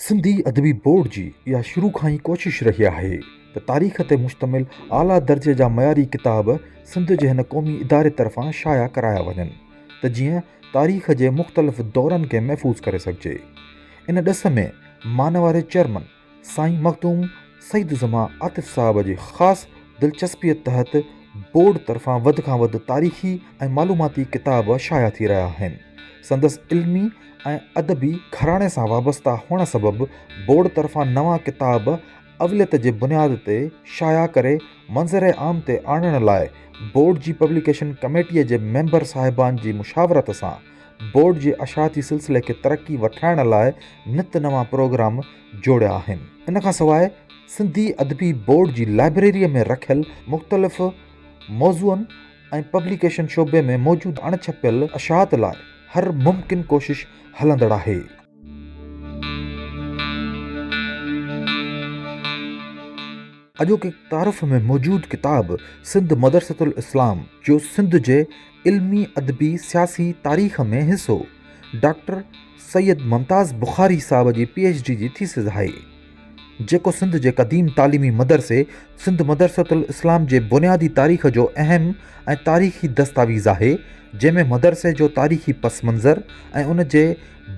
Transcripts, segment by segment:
सिंधी अदबी बोर्ड जी इहा शुरू खां ई कोशिश रही आहे त तारीख़ ते मुश्तमिल आला दर्जे जा मयारी किताब सिंध जे हिन क़ौमी इदारे तरफ़ां शाया कराया वञनि त जीअं तारीख़ जे मुख़्तलिफ़ दौरनि खे महफ़ूज़ करे सघिजे। इन ॾिस में मान वारे चेयरमैन साईं मखदूम सईद ज़मा आतिफ़ साहब जी ख़ासि दिलचस्पीअ तहत बोर्ड तरफ़ां वधि खां वधि तारीख़ी ऐं मालूमाती किताब शाया थी रहिया आहिनि। संदसि इल्मी ऐं अदबी घराणे सां वाबस्ता हुअण सबबि बोर्ड तरफ़ां नवां किताब अवलियत जे बुनियाद ते शाया करे मंज़र आम ते आणण लाइ बोर्ड जी पब्लिकेशन कमेटीअ जे मेंबर साहिबान जी मुशावरत सां बोर्ड जे अशाती सिलसिले खे तरक़ी वठाइण लाइ नित नवां प्रोग्राम जोड़िया आहिनि। इन खां सवाइ सिंधी अदबी बोर्ड जी लाइब्रेरीअ में रखियल मुख़्तलिफ़ मौज़ूअनि ऐं पब्लिकेशन शोबे में मौजूदु अणछपियल अशात लाइ हर मुमकिन कोशिश हलंदड़ आहे। अॼोके तारुफ़ में मौजूदु किताब सिंध मदरसतुल इस्लाम जो सिंध जे इल्मी अदबी सियासी तारीख़ में हिसो डॉक्टर सैयद मुमताज़ बुखारी साहब जी PhD जी थीसिस आहे, जेको सिंध जे क़दीम तालीमी मदरसे सिंध मदरसतुल इस्लाम जे बुनियादी तारीख़ जो अहम ऐं तारीख़ी दस्तावेज़ आहे, जंहिंमें मदरसे जो तारीख़ी पस मंज़र ऐं उन जे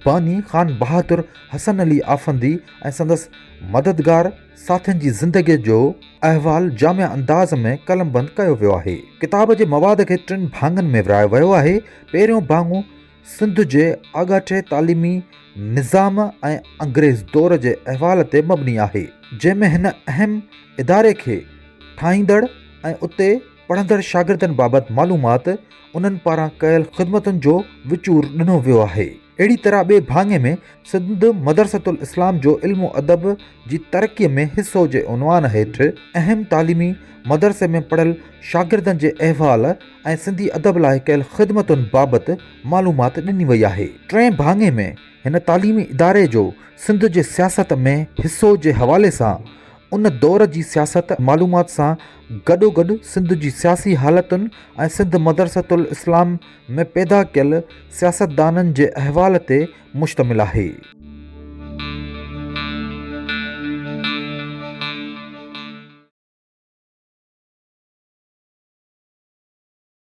बानी ख़ान बहादुर हसन अली आफंदी ऐं संदसि मददगार साथियुनि जी ज़िंदगीअ जो अहवाल जामिया अंदाज़ में कलमबंद कयो वियो आहे। किताब जे मवाद खे 3 भाङनि में विरायो वियो आहे। पहिरियों भाङो सिंध जे आगाटे तालीमी निज़ाम ऐं अंग्रेज़ दौर जे अहवाल ते मबनी आहे, जंहिंमें हिन अहम इदारे खे ठाहींदड़ ऐं उते पढ़ंदड़ शागिर्दनि बाबति मालूमात उन्हनि पारां कयल ख़िदमतुनि जो विचूर ॾिनो वियो आहे। अहिड़ी तरह ॿिए भाङे में सिंध मदरसतुल इस्लाम जो इल्मो अदब जी तरक़ीअ में हिसो जे उनवान हेठि अहम तालीमी मदरसे में पढ़ियल शागिर्दनि जे अहवाल ऐं सिंधी अदब लाइ कयल ख़िदमतुनि बाबति मालूमात ॾिनी वई आहे। टें भाङे में हिन तालीमी इदारे जो सिंध जे सियासत में हिसो जे हवाले सां उन दौर जी सियासत मालूमात सां गॾोगॾु सिंध जी सियासी हालतुनि ऐं सिंध मदरसतुल इस्लाम में पैदा कयल सियासतदाननि जे अहवाल ते मुश्तमिल आहे।